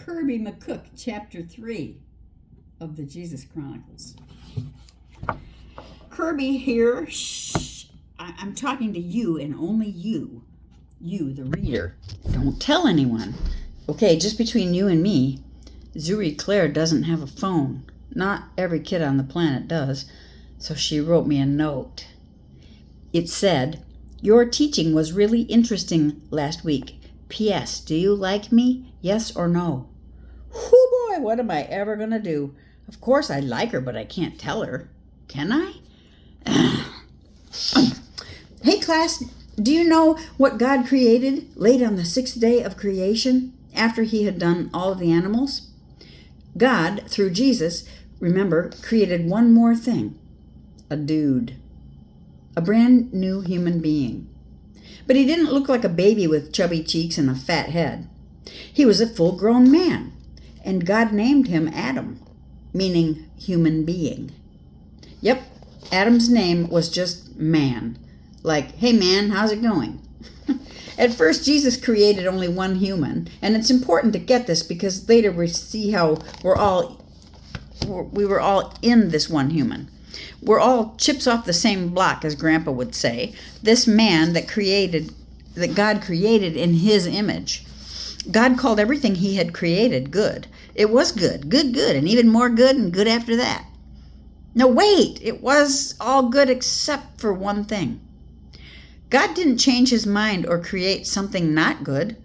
Kirby McCook, Chapter 3 of the Jesus Chronicles. Kirby here. Shh. I'm talking to you and only you. You, the reader. Don't tell anyone. Okay, just between you and me, Zuri Claire doesn't have a phone. Not every kid on the planet does. So she wrote me a note. It said, "Your teaching was really interesting last week. P.S. Do you like me? Yes or no?" Oh boy, what am I ever going to do? Of course I like her, but I can't tell her. Can I? Hey class, do you know what God created late on the sixth day of creation after he had done all of the animals? God, through Jesus, remember, created one more thing. A dude. A brand new human being. But he didn't look like a baby with chubby cheeks and a fat head. He was a full-grown man, and God named him Adam, meaning human being. Yep, Adam's name was just man. Like, hey man, how's it going? At first, Jesus created only one human, and it's important to get this because later we see how we were all in this one human. We're all chips off the same block, as Grandpa would say. This man that God created in his image. God called everything he had created good. It was good, good, and even more good and good after that. No, wait, it was all good except for one thing. God didn't change his mind or create something not good,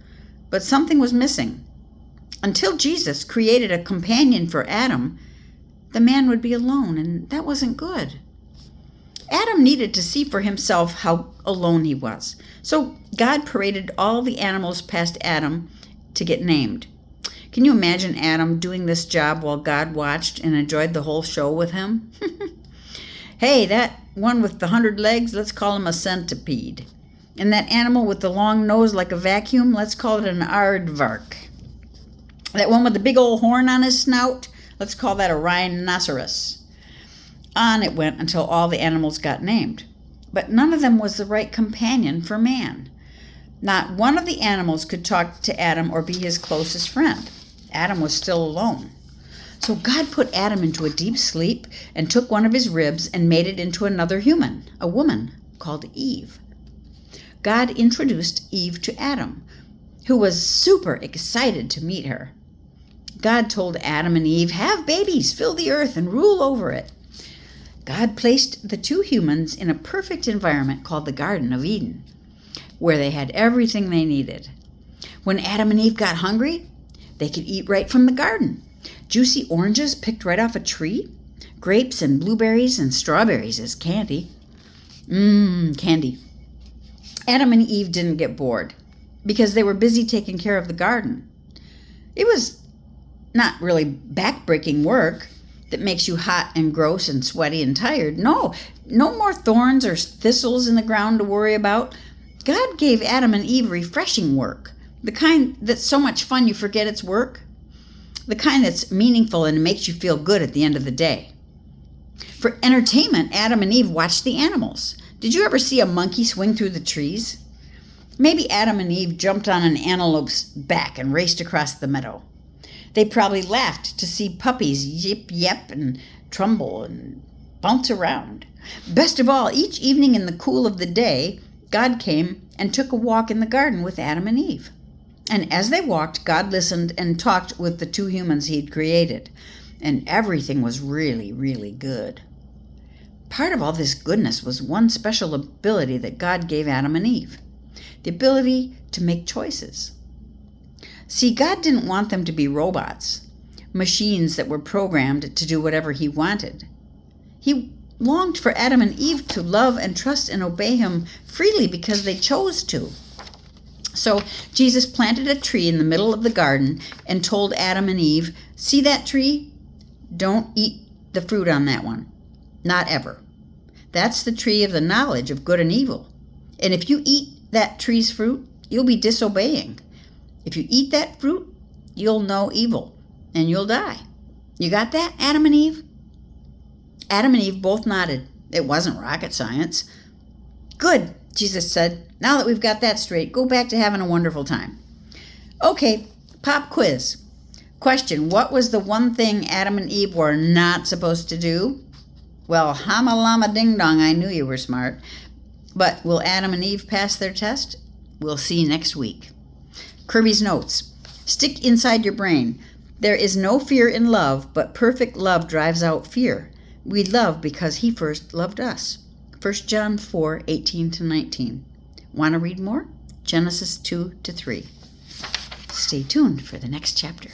but something was missing. Until Jesus created a companion for Adam, the man would be alone, and that wasn't good. Adam needed to see for himself how alone he was. So God paraded all the animals past Adam to get named. Can you imagine Adam doing this job while God watched and enjoyed the whole show with him? Hey, that one with the 100 legs, let's call him a centipede. And that animal with the long nose like a vacuum, let's call it an aardvark. That one with the big old horn on his snout, let's call that a rhinoceros. On it went until all the animals got named. But none of them was the right companion for man. Not one of the animals could talk to Adam or be his closest friend. Adam was still alone. So God put Adam into a deep sleep and took one of his ribs and made it into another human, a woman called Eve. God introduced Eve to Adam, who was super excited to meet her. God told Adam and Eve, have babies, fill the earth, and rule over it. God placed the two humans in a perfect environment called the Garden of Eden, where they had everything they needed. When Adam and Eve got hungry, they could eat right from the garden. Juicy oranges picked right off a tree, grapes and blueberries and strawberries as candy. Candy. Adam and Eve didn't get bored because they were busy taking care of the garden. It was not really back-breaking work that makes you hot and gross and sweaty and tired. No more thorns or thistles in the ground to worry about. God gave Adam and Eve refreshing work, the kind that's so much fun you forget it's work, the kind that's meaningful and makes you feel good at the end of the day. For entertainment, Adam and Eve watched the animals. Did you ever see a monkey swing through the trees? Maybe Adam and Eve jumped on an antelope's back and raced across the meadow. They probably laughed to see puppies yip yep and tremble and bounce around. Best of all, each evening in the cool of the day, God came and took a walk in the garden with Adam and Eve. And as they walked, God listened and talked with the two humans he'd created. And everything was really, really good. Part of all this goodness was one special ability that God gave Adam and Eve. The ability to make choices. See, God didn't want them to be robots, machines that were programmed to do whatever he wanted. He longed for Adam and Eve to love and trust and obey him freely because they chose to. So Jesus planted a tree in the middle of the garden and told Adam and Eve, see that tree? Don't eat the fruit on that one. Not ever. That's the tree of the knowledge of good and evil. And if you eat that tree's fruit, you'll be disobeying. If you eat that fruit, you'll know evil and you'll die. You got that, Adam and Eve? Adam and Eve both nodded. It wasn't rocket science. Good, Jesus said. Now that we've got that straight, go back to having a wonderful time. Okay, pop quiz. Question, what was the one thing Adam and Eve were not supposed to do? Well, hama lama ding dong, I knew you were smart. But will Adam and Eve pass their test? We'll see next week. Kirby's notes. Stick inside your brain. There is no fear in love, but perfect love drives out fear. We love because he first loved us. 1 John 4:18-19. Want to read more? Genesis 2-3. Stay tuned for the next chapter.